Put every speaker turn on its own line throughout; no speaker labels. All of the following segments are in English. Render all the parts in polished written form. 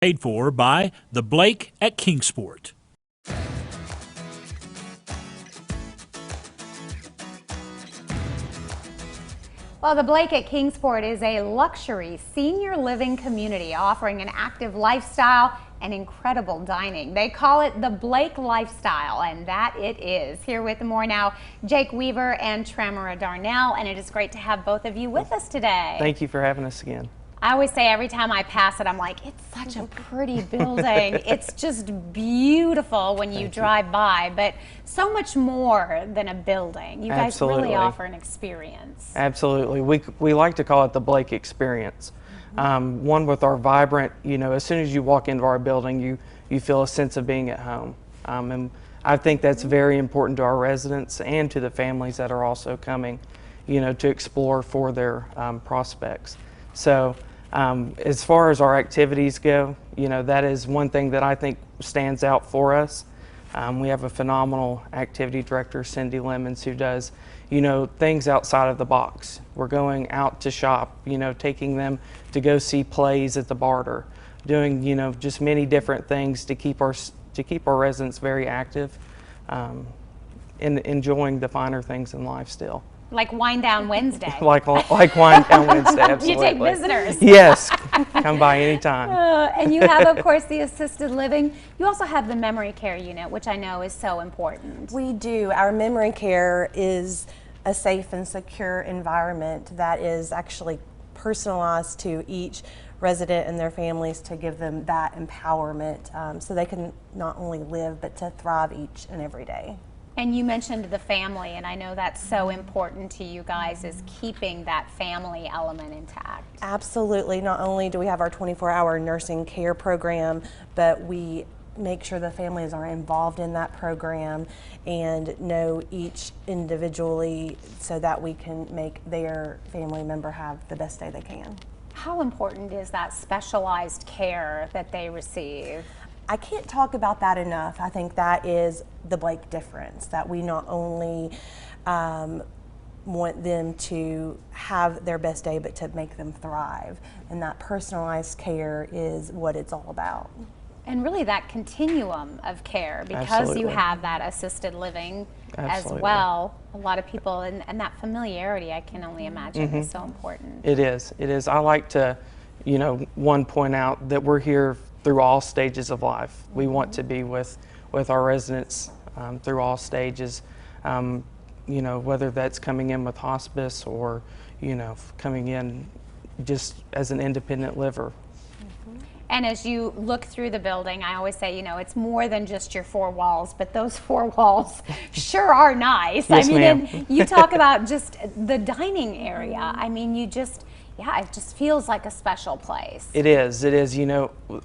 Paid for by the Blake at Kingsport.
Well, the Blake at Kingsport is a luxury senior living community offering an active lifestyle and incredible dining. They call it the Blake lifestyle, and that it is. Here with more now, Jake Weaver and Tramara Darnell, and it is great to have both of you with us today.
Thank you for having us again.
I always say every time I pass it, I'm like, it's such a pretty building. It's just beautiful when you drive by, but so much more than a building. You guys really offer an experience.
Absolutely. We like to call it the Blake experience. One with our vibrant, as soon as you walk into our building, you feel a sense of being at home. And I think that's very important to our residents and to the families that are also coming, to explore for their prospects. So as far as our activities go, that is one thing that I think stands out for us. We have a phenomenal activity director, Cindy Lemons, who does, things outside of the box. We're going out to shop, taking them to go see plays at the Barter, doing, just many different things to keep our residents very active, and enjoying the finer things in life still.
Like Wine Down Wednesday.
like Wine Down Wednesday, absolutely.
You take visitors.
Yes, come by anytime.
And you have, of course, the assisted living. You also have the memory care unit, which I know is so important.
We do. Our memory care is a safe and secure environment that is actually personalized to each resident and their families to give them that empowerment so they can not only live but to thrive each and every day.
And you mentioned the family, and I know that's so important to you guys, is keeping that family element intact.
Absolutely. Not only do we have our 24-hour nursing care program, but we make sure the families are involved in that program and know each individually so that we can make their family member have the best day they can.
How important is that specialized care that they receive?
I can't talk about that enough. I think that is the Blake difference, that we not only want them to have their best day, but to make them thrive. And that personalized care is what it's all about.
And really that continuum of care, because you have that assisted living as well. A lot of people, and that familiarity, I can only imagine, is so important.
It is. It is. I like to, point out that we're here through all stages of life. We want to be with our residents through all stages, whether that's coming in with hospice or, coming in just as an independent liver.
And as you look through the building, I always say, it's more than just your four walls, but those four walls sure are nice.
Yes,
and you talk about just the dining area. I mean, it just feels like a special place.
It is. It is.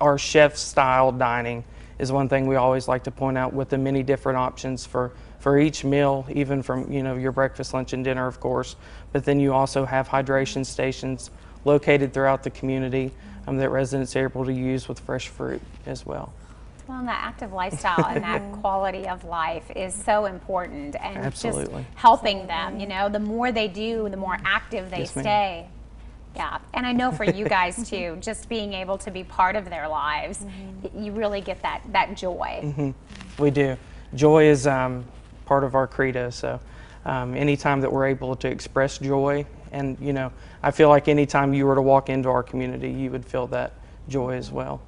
Our chef-style dining is one thing we always like to point out, with the many different options for each meal, even from, your breakfast, lunch, and dinner, of course. But then you also have hydration stations located throughout the community that residents are able to use with fresh fruit as well.
Well, and that active lifestyle and that quality of life is so important, and just helping them, the more they do, the more active they stay. Yeah, and I know for you guys too, just being able to be part of their lives, you really get that joy.
We do. Joy is part of our credo, so anytime that we're able to express joy, and I feel like anytime you were to walk into our community, you would feel that joy as well.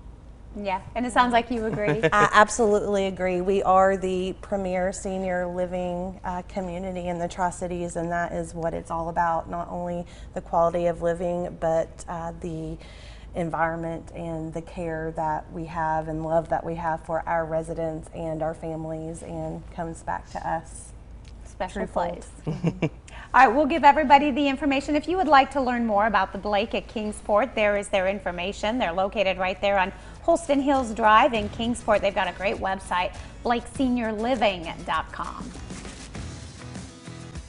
Yeah, and it sounds like you agree.
I absolutely agree. We are the premier senior living community in the Tri-Cities, and that is what it's all about. Not only the quality of living, but the environment and the care that we have and love that we have for our residents and our families, and comes back to us.
Special place. All right, we'll give everybody the information. If you would like to learn more about the Blake at Kingsport, there is their information. They're located right there on Holston Hills Drive in Kingsport. They've got a great website, blakeseniorliving.com.